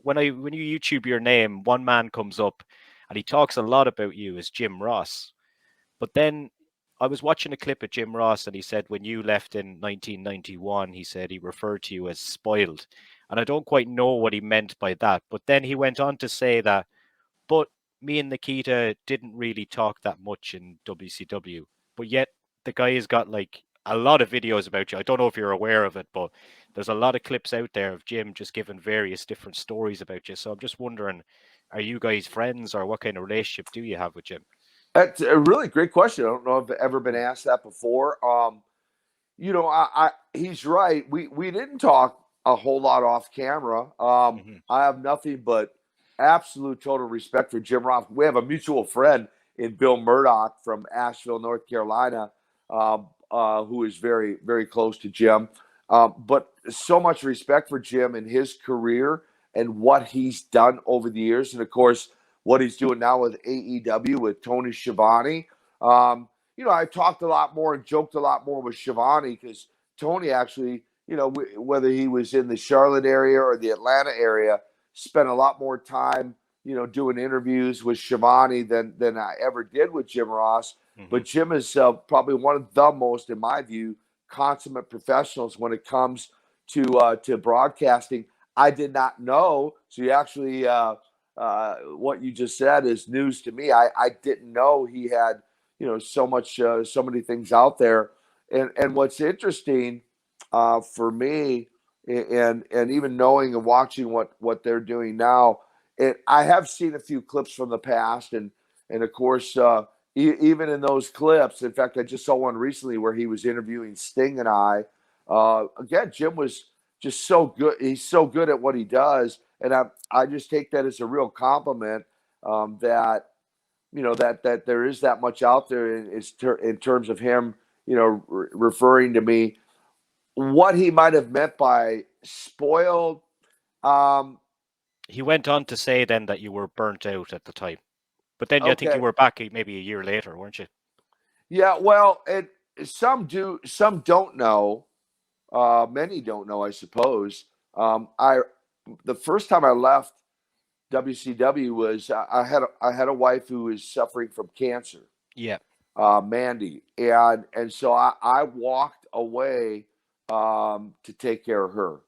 when you YouTube your name, one man comes up and he talks a lot about you as Jim Ross. But then I was watching a clip of Jim Ross and he said when you left in 1991, he said he referred to you as spoiled. And I don't quite know what he meant by that. But then he went on to say that, but me and Nikita didn't really talk that much in WCW. But yet the guy has got like a lot of videos about you. I don't know if you're aware of it, but there's a lot of clips out there of Jim just giving various different stories about you. So I'm just wondering, are you guys friends or what kind of relationship do you have with Jim? That's a really great question. I don't know if I've ever been asked that before. He's right. We didn't talk a whole lot off camera. Mm-hmm. I have nothing but absolute total respect for Jim Ross. We have a mutual friend in Bill Murdoch from Asheville, North Carolina, who is very, very close to Jim. But so much respect for Jim and his career and what he's done over the years. And of course, what he's doing now with AEW with Tony Schiavone. I talked a lot more and joked a lot more with Schiavone because Tony actually, whether he was in the Charlotte area or the Atlanta area, spent a lot more time, doing interviews with Schiavone than I ever did with Jim Ross. Mm-hmm. But Jim is probably one of the most, in my view, consummate professionals when it comes to broadcasting. I did not know. So you actually, what you just said is news to me. I didn't know he had so many things out there. And what's interesting for me, and even knowing and watching what they're doing now, I have seen a few clips from the past, and of course, even in those clips, in fact, I just saw one recently where he was interviewing Sting and I. Again, Jim was just so good. He's so good at what he does, and I just take that as a real compliment that that there is that much out there in terms of him, referring to me. What he might have meant by spoiled, um, He went on to say then that you were burnt out at the time. But then I think you okay, were back maybe a year later, weren't you? yeah, well, some do, some don't know. Many don't know, I suppose. I The first time I left WCW was I had a wife who was suffering from cancer, Yeah. Mandy, and so I walked away to take care of her.